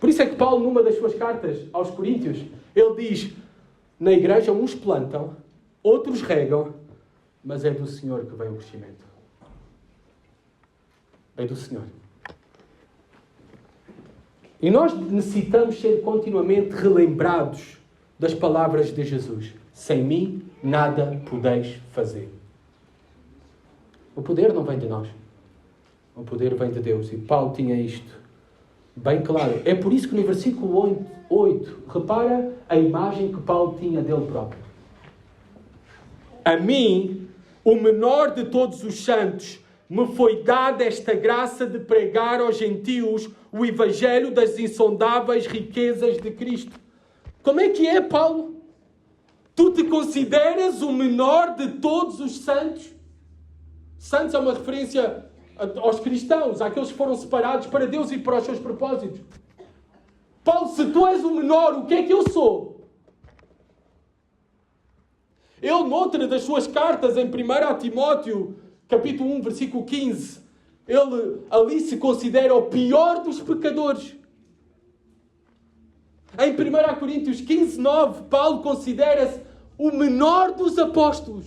Por isso é que Paulo, numa das suas cartas aos Coríntios, ele diz, na igreja uns plantam, outros regam, mas é do Senhor que vem o crescimento. É do Senhor. E nós necessitamos ser continuamente relembrados das palavras de Jesus. Sem mim, nada podeis fazer. O poder não vem de nós. O poder vem de Deus. E Paulo tinha isto bem claro. É por isso que no versículo 8, repara a imagem que Paulo tinha dele próprio. A mim, o menor de todos os santos, me foi dada esta graça de pregar aos gentios o evangelho das insondáveis riquezas de Cristo. Como é que é, Paulo? Tu te consideras o menor de todos os santos? Santos é uma referência aos cristãos, àqueles que foram separados para Deus e para os seus propósitos. Paulo, se tu és o menor, o que é que eu sou? Ele, noutra das suas cartas, em 1 Timóteo, capítulo 1, versículo 15, ele ali se considera o pior dos pecadores. Em 1 Coríntios 15, 9, Paulo considera-se o menor dos apóstolos.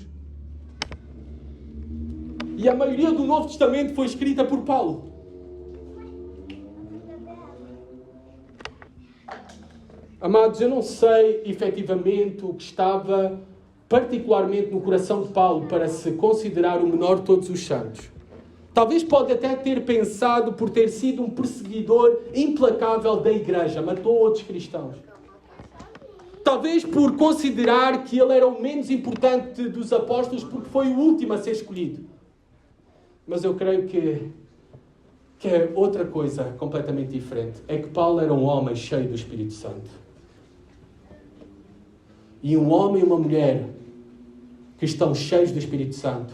E a maioria do Novo Testamento foi escrita por Paulo. Amados, eu não sei efetivamente o que estava particularmente no coração de Paulo, para se considerar o menor de todos os santos. Talvez pode até ter pensado por ter sido um perseguidor implacável da igreja, matou outros cristãos. Talvez por considerar que ele era o menos importante dos apóstolos porque foi o último a ser escolhido. Mas eu creio que é outra coisa completamente diferente. É que Paulo era um homem cheio do Espírito Santo. E um homem e uma mulher que estão cheios do Espírito Santo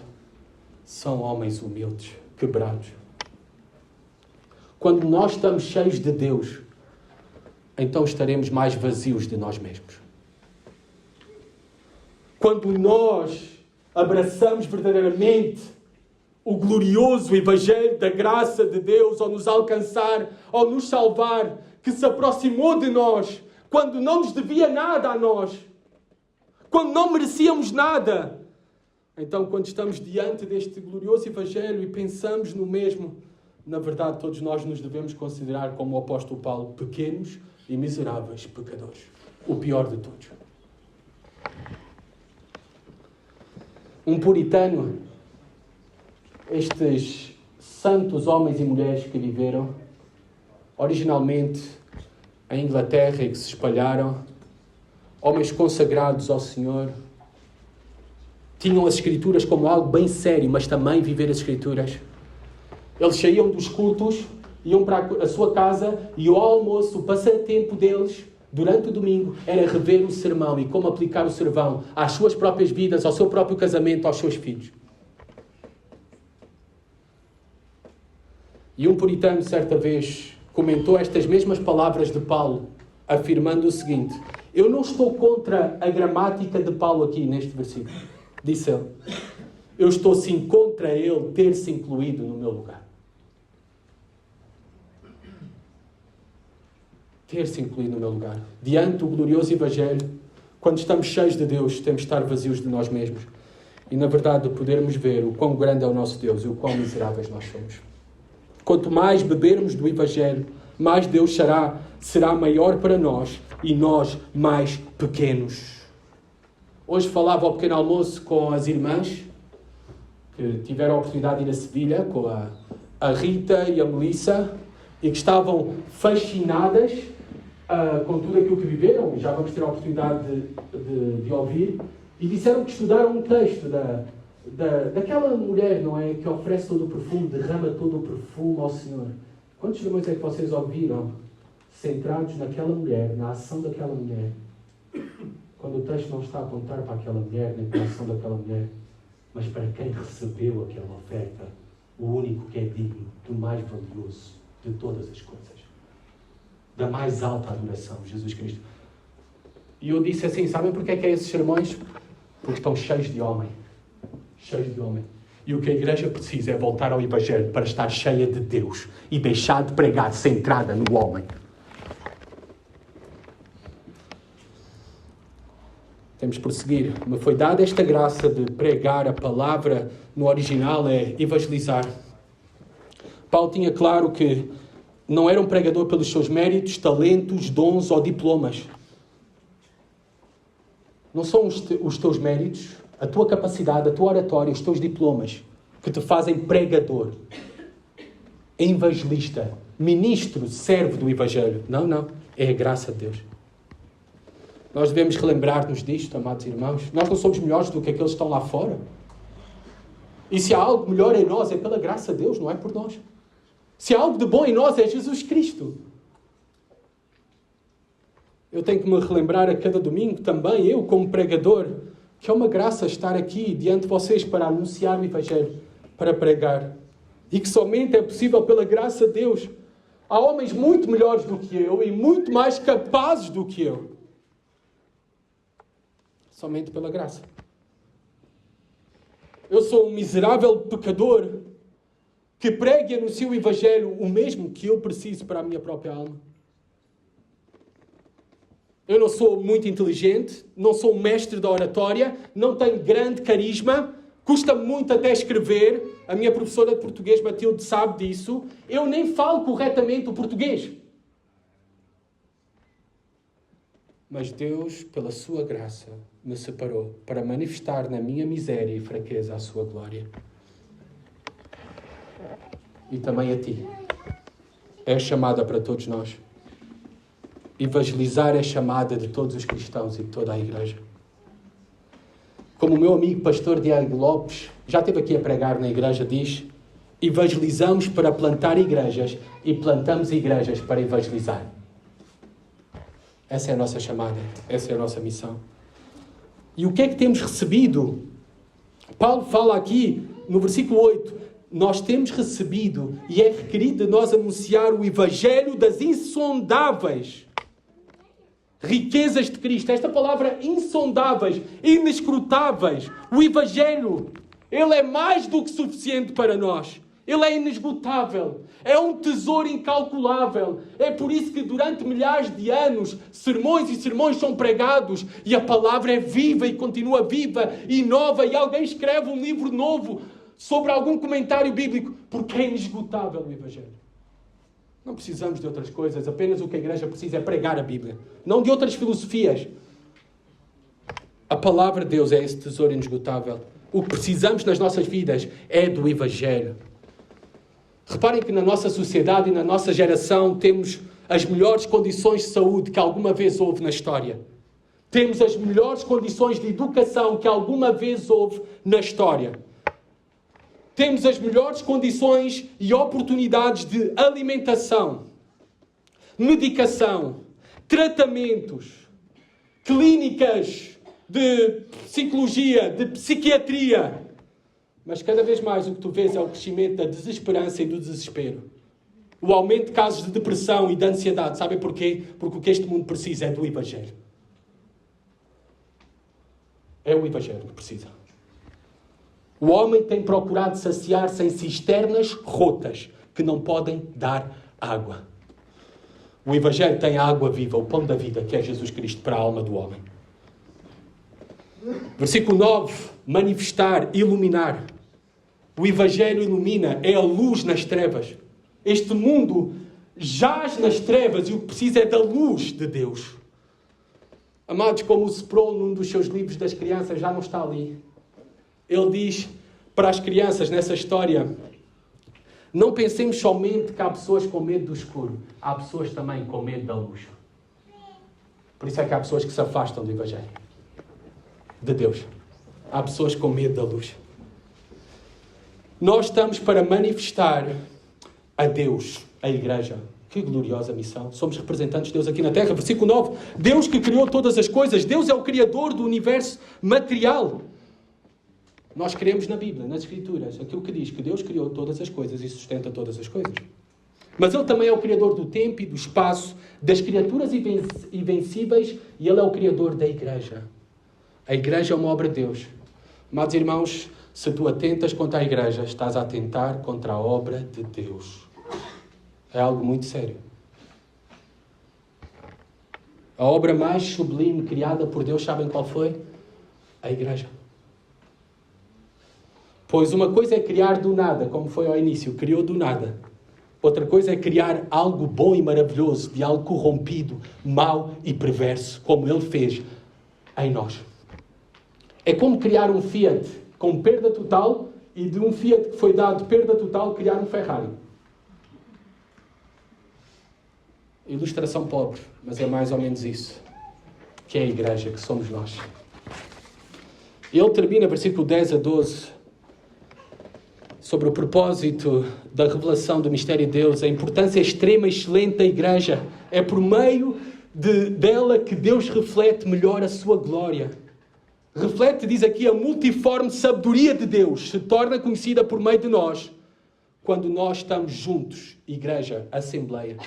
são homens humildes, quebrados. Quando nós estamos cheios de Deus, então estaremos mais vazios de nós mesmos. Quando nós abraçamos verdadeiramente o glorioso Evangelho da graça de Deus, ao nos alcançar, ao nos salvar, que se aproximou de nós, quando não nos devia nada a nós, quando não merecíamos nada. Então, quando estamos diante deste glorioso Evangelho e pensamos no mesmo, na verdade, todos nós nos devemos considerar, como o apóstolo Paulo, pequenos e miseráveis pecadores. O pior de todos. Um puritano, estes santos homens e mulheres que viveram originalmente em Inglaterra e que se espalharam, homens consagrados ao Senhor, tinham as Escrituras como algo bem sério, mas também viver as Escrituras. Eles saíam dos cultos, iam para a sua casa e o almoço, o passatempo deles, durante o domingo, era rever o sermão e como aplicar o sermão às suas próprias vidas, ao seu próprio casamento, aos seus filhos. E um puritano, certa vez, comentou estas mesmas palavras de Paulo, afirmando o seguinte: eu não estou contra a gramática de Paulo aqui neste versículo. Disse ele. Eu estou sim contra ele ter se incluído no meu lugar. Ter se incluído no meu lugar. Diante do glorioso Evangelho, quando estamos cheios de Deus, temos de estar vazios de nós mesmos. E, na verdade, podermos ver o quão grande é o nosso Deus e o quão miseráveis nós somos. Quanto mais bebermos do Evangelho, mais Deus será maior para nós e nós mais pequenos. Hoje falava ao pequeno almoço com as irmãs que tiveram a oportunidade de ir a Sevilha, com a Rita e a Melissa, e que estavam fascinadas com tudo aquilo que viveram, já vamos ter a oportunidade de ouvir, e disseram que estudaram um texto daquela mulher, não é, que oferece todo o perfume, derrama todo o perfume ao Senhor. Quantos sermões é que vocês ouviram centrados naquela mulher, na ação daquela mulher? Quando o texto não está a apontar para aquela mulher, nem para a ação daquela mulher, mas para quem recebeu aquela oferta, o único que é digno do mais valioso de todas as coisas, da mais alta adoração, Jesus Cristo. E eu disse assim, sabem porque é que é esses sermões? Porque estão cheios de homem. Cheios de homem. E o que a igreja precisa é voltar ao Evangelho para estar cheia de Deus e deixar de pregar centrada no homem. Temos de prosseguir. Me foi dada esta graça de pregar a palavra, no original é evangelizar. Paulo tinha claro que não era um pregador pelos seus méritos, talentos, dons ou diplomas. Não são os teus méritos, a tua capacidade, a tua oratória, os teus diplomas que te fazem pregador, evangelista, ministro, servo do Evangelho. Não, não. É a graça de Deus. Nós devemos relembrar-nos disto, amados irmãos. Nós não somos melhores do que aqueles que estão lá fora. E se há algo melhor em nós, é pela graça de Deus, não é por nós. Se há algo de bom em nós, é Jesus Cristo. Eu tenho que me relembrar a cada domingo, também eu como pregador, que é uma graça estar aqui diante de vocês para anunciar o Evangelho, para pregar. E que somente é possível pela graça de Deus. Há homens muito melhores do que eu e muito mais capazes do que eu. Somente pela graça. Eu sou um miserável pecador que prega e anuncia o Evangelho, o mesmo que eu preciso para a minha própria alma. Eu não sou muito inteligente, não sou um mestre da oratória, não tenho grande carisma, custa muito até escrever. A minha professora de português, Matilde, sabe disso. Eu nem falo corretamente o português. Mas Deus, pela sua graça, me separou para manifestar na minha miséria e fraqueza a sua glória. E também a ti. É chamada para todos nós. Evangelizar é chamada de todos os cristãos e de toda a igreja. Como o meu amigo pastor Diego Lopes, já esteve aqui a pregar na igreja, diz: evangelizamos para plantar igrejas e plantamos igrejas para evangelizar. Essa é a nossa chamada, essa é a nossa missão. E o que é que temos recebido? Paulo fala aqui no versículo 8: nós temos recebido e é requerido de nós anunciar o evangelho das insondáveis riquezas de Cristo. Esta palavra insondáveis, inescrutáveis, o evangelho, ele é mais do que suficiente para nós. Ele é inesgotável. É um tesouro incalculável. É por isso que durante milhares de anos sermões e sermões são pregados e a palavra é viva e continua viva e nova, e alguém escreve um livro novo sobre algum comentário bíblico, porque é inesgotável o evangelho. Não precisamos de outras coisas. Apenas o que a igreja precisa é pregar a Bíblia. Não de outras filosofias. A palavra de Deus é esse tesouro inesgotável. O que precisamos nas nossas vidas é do evangelho. Reparem que na nossa sociedade e na nossa geração temos as melhores condições de saúde que alguma vez houve na história. Temos as melhores condições de educação que alguma vez houve na história. Temos as melhores condições e oportunidades de alimentação, medicação, tratamentos, clínicas de psicologia, de psiquiatria. Mas cada vez mais o que tu vês é o crescimento da desesperança e do desespero. O aumento de casos de depressão e de ansiedade. Sabem porquê? Porque o que este mundo precisa é do evangelho. É o evangelho que precisa. O homem tem procurado saciar-se em cisternas rotas que não podem dar água. O evangelho tem a água viva, o pão da vida, que é Jesus Cristo para a alma do homem. Versículo 9. Manifestar, iluminar. O evangelho ilumina, é a luz nas trevas. Este mundo jaz nas trevas e o que precisa é da luz de Deus. Amados, como o Sproul, num dos seus livros das crianças, já não está ali. Ele diz para as crianças nessa história: não pensemos somente que há pessoas com medo do escuro. Há pessoas também com medo da luz. Por isso é que há pessoas que se afastam do evangelho de Deus. Há pessoas com medo da luz. Nós estamos para manifestar a Deus, a igreja. Que gloriosa missão. Somos representantes de Deus aqui na Terra. Versículo 9. Deus que criou todas as coisas. Deus é o criador do universo material. Nós cremos na Bíblia, nas Escrituras, aquilo que diz que Deus criou todas as coisas e sustenta todas as coisas. Mas Ele também é o criador do tempo e do espaço, das criaturas invencíveis, e Ele é o criador da igreja. A igreja é uma obra de Deus. Amados irmãos, se tu atentas contra a igreja, estás a atentar contra a obra de Deus. É algo muito sério. A obra mais sublime criada por Deus, sabem qual foi? A igreja. Pois uma coisa é criar do nada, como foi ao início, criou do nada. Outra coisa é criar algo bom e maravilhoso, de algo corrompido, mau e perverso, como Ele fez em nós. É como criar um Fiat com perda total e de um Fiat que foi dado perda total, criar um Ferrari. Ilustração pobre, mas é mais ou menos isso, que é a igreja, que somos nós. Ele termina, versículo 10 a 12... sobre o propósito da revelação do mistério de Deus, a importância extrema e excelente da igreja. É por meio dela que Deus reflete melhor a sua glória. Reflete, diz aqui, a multiforme sabedoria de Deus. Se torna conhecida por meio de nós, quando nós estamos juntos, igreja, assembleia.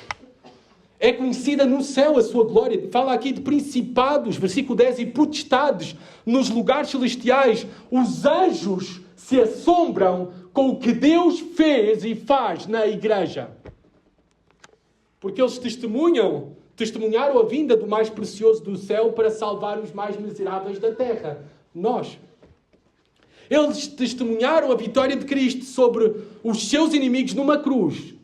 É conhecida no céu a sua glória. Fala aqui de principados, versículo 10, e potestades nos lugares celestiais. Os anjos se assombram com o que Deus fez e faz na igreja. Porque eles testemunharam a vinda do mais precioso do céu para salvar os mais miseráveis da terra. Nós. Eles testemunharam a vitória de Cristo sobre os seus inimigos numa cruz.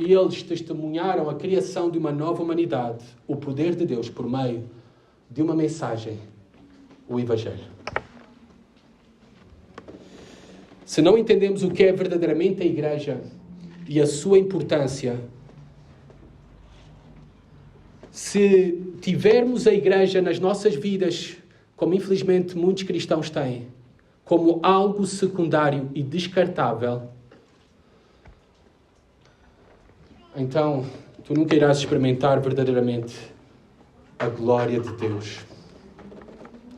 e eles testemunharam a criação de uma nova humanidade, o poder de Deus por meio de uma mensagem, o Evangelho. Se não entendemos o que é verdadeiramente a Igreja e a sua importância, se tivermos a Igreja nas nossas vidas, como infelizmente muitos cristãos têm, como algo secundário e descartável, então tu nunca irás experimentar verdadeiramente a glória de Deus.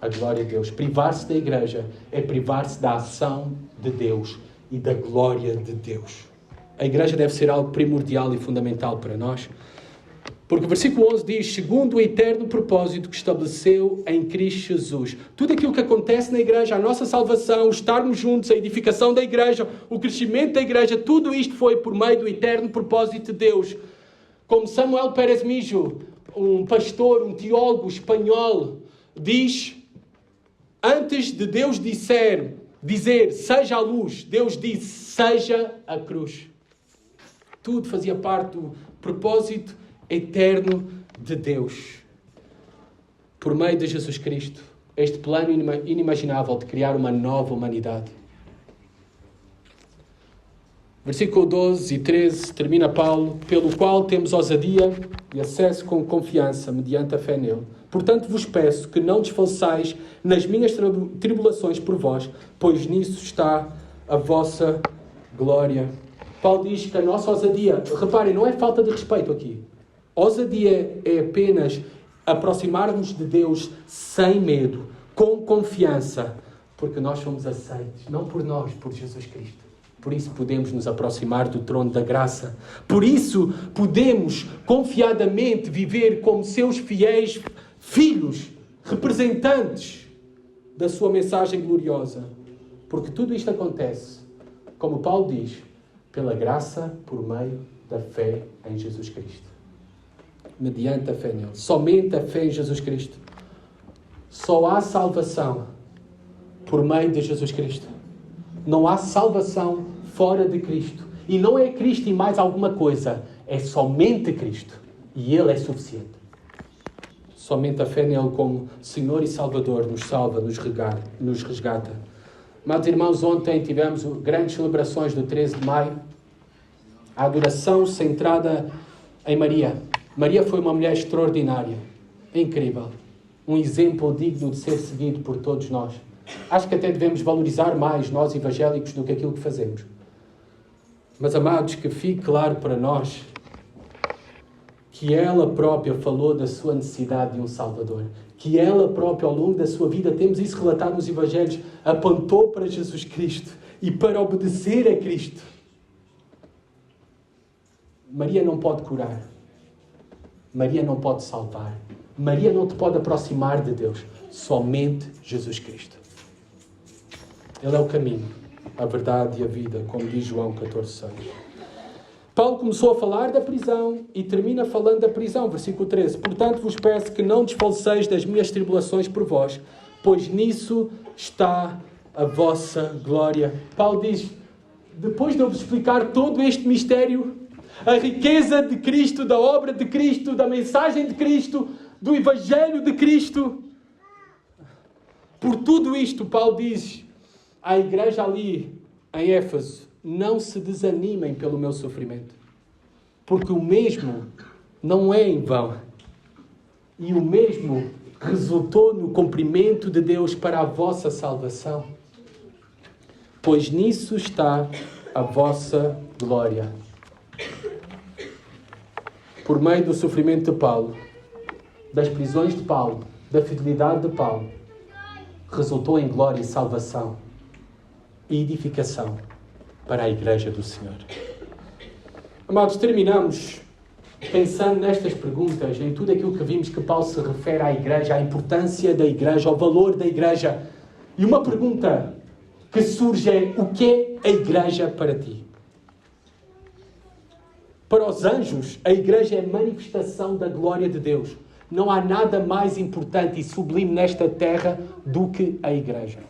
A glória de Deus. Privar-se da Igreja é privar-se da ação de Deus e da glória de Deus. A Igreja deve ser algo primordial e fundamental para nós. Porque o versículo 11 diz, segundo o eterno propósito que estabeleceu em Cristo Jesus. Tudo aquilo que acontece na Igreja, a nossa salvação, o estarmos juntos, a edificação da Igreja, o crescimento da Igreja, tudo isto foi por meio do eterno propósito de Deus. Como Samuel Pérez Mijo, um pastor, um teólogo espanhol, diz, antes de Deus dizer, seja a luz, Deus disse, seja a cruz. Tudo fazia parte do propósito eterno de Deus. Por meio de Jesus Cristo, este plano inimaginável de criar uma nova humanidade. Versículo 12 e 13 termina Paulo, pelo qual temos ousadia e acesso com confiança mediante a fé nele. Portanto vos peço que não desfaleçais nas minhas tribulações por vós, pois nisso está a vossa glória. Paulo diz que a nossa ousadia, reparem, não é falta de respeito aqui. Ousadia é apenas aproximar-nos de Deus sem medo, com confiança, porque nós somos aceitos, não por nós, por Jesus Cristo. Por isso podemos nos aproximar do trono da graça. Por isso podemos confiadamente viver como seus fiéis filhos, representantes da sua mensagem gloriosa. Porque tudo isto acontece, como Paulo diz, pela graça por meio da fé em Jesus Cristo. Mediante a fé nele. Somente a fé em Jesus Cristo. Só há salvação por meio de Jesus Cristo. Não há salvação fora de Cristo. E não é Cristo e mais alguma coisa. É somente Cristo. E Ele é suficiente. Somente a fé nele como Senhor e Salvador nos salva, nos resgata. Amados irmãos, ontem tivemos grandes celebrações do 13 de maio. A adoração centrada em Maria. Maria foi uma mulher extraordinária, incrível, um exemplo digno de ser seguido por todos nós. Acho que até devemos valorizar mais nós evangélicos do que aquilo que fazemos. Mas, amados, que fique claro para nós que ela própria falou da sua necessidade de um Salvador. Que ela própria, ao longo da sua vida, temos isso relatado nos Evangelhos, apontou para Jesus Cristo e para obedecer a Cristo. Maria não pode curar. Maria não pode salvar. Maria não te pode aproximar de Deus. Somente Jesus Cristo. Ele é o caminho, a verdade e a vida, como diz João 14,6. Paulo começou a falar da prisão e termina falando da prisão. Versículo 13. Portanto, vos peço que não desfaleceis das minhas tribulações por vós, pois nisso está a vossa glória. Paulo diz, depois de eu vos explicar todo este mistério, a riqueza de Cristo, da obra de Cristo, da mensagem de Cristo, do Evangelho de Cristo. Por tudo isto, Paulo diz à igreja ali em Éfeso, não se desanimem pelo meu sofrimento, porque o mesmo não é em vão. E o mesmo resultou no cumprimento de Deus para a vossa salvação. Pois nisso está a vossa glória. Por meio do sofrimento de Paulo, das prisões de Paulo, da fidelidade de Paulo, resultou em glória e salvação e edificação para a Igreja do Senhor. Amados, terminamos pensando nestas perguntas, em tudo aquilo que vimos que Paulo se refere à Igreja, à importância da Igreja, ao valor da Igreja. E uma pergunta que surge é, o que é a Igreja para ti? Para os anjos, a Igreja é a manifestação da glória de Deus. Não há nada mais importante e sublime nesta terra do que a Igreja.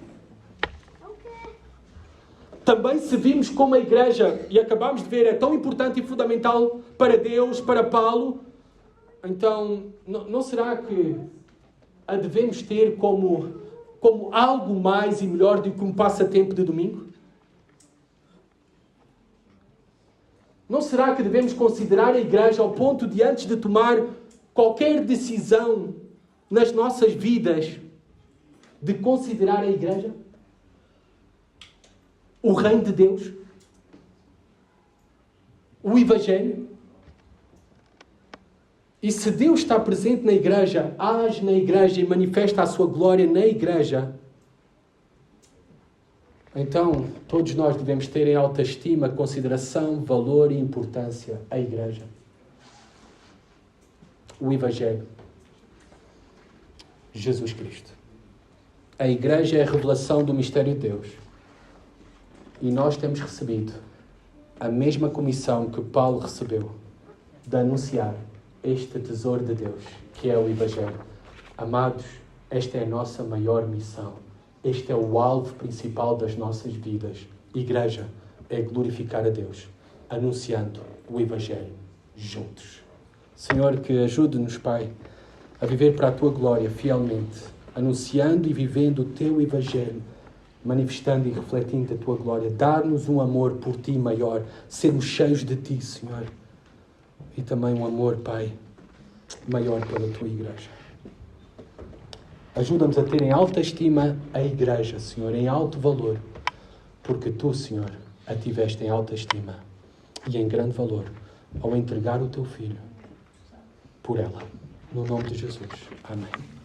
também servimos como a igreja, e acabamos de ver, é tão importante e fundamental para Deus, para Paulo, então, não será que a devemos ter como algo mais e melhor do que um passatempo de domingo? Não será que devemos considerar a igreja ao ponto de, antes de tomar qualquer decisão nas nossas vidas, de considerar a igreja? O reino de Deus? O Evangelho? E se Deus está presente na igreja, age na igreja e manifesta a sua glória na igreja, então todos nós devemos ter em alta estima, consideração, valor e importância a igreja. O Evangelho. Jesus Cristo. A igreja é a revelação do mistério de Deus. E nós temos recebido a mesma comissão que Paulo recebeu de anunciar este tesouro de Deus, que é o Evangelho. Amados, esta é a nossa maior missão. Este é o alvo principal das nossas vidas. Igreja é glorificar a Deus, anunciando o Evangelho juntos. Senhor, que ajude-nos, Pai, a viver para a Tua glória fielmente, anunciando e vivendo o Teu Evangelho, manifestando e refletindo a Tua glória. Dar-nos um amor por Ti maior, sermos cheios de Ti, Senhor. E também um amor, Pai, maior pela Tua igreja. Ajuda-nos a ter em alta estima a igreja, Senhor, em alto valor, porque Tu, Senhor, a tiveste em alta estima e em grande valor ao entregar o Teu Filho por ela. No nome de Jesus. Amém.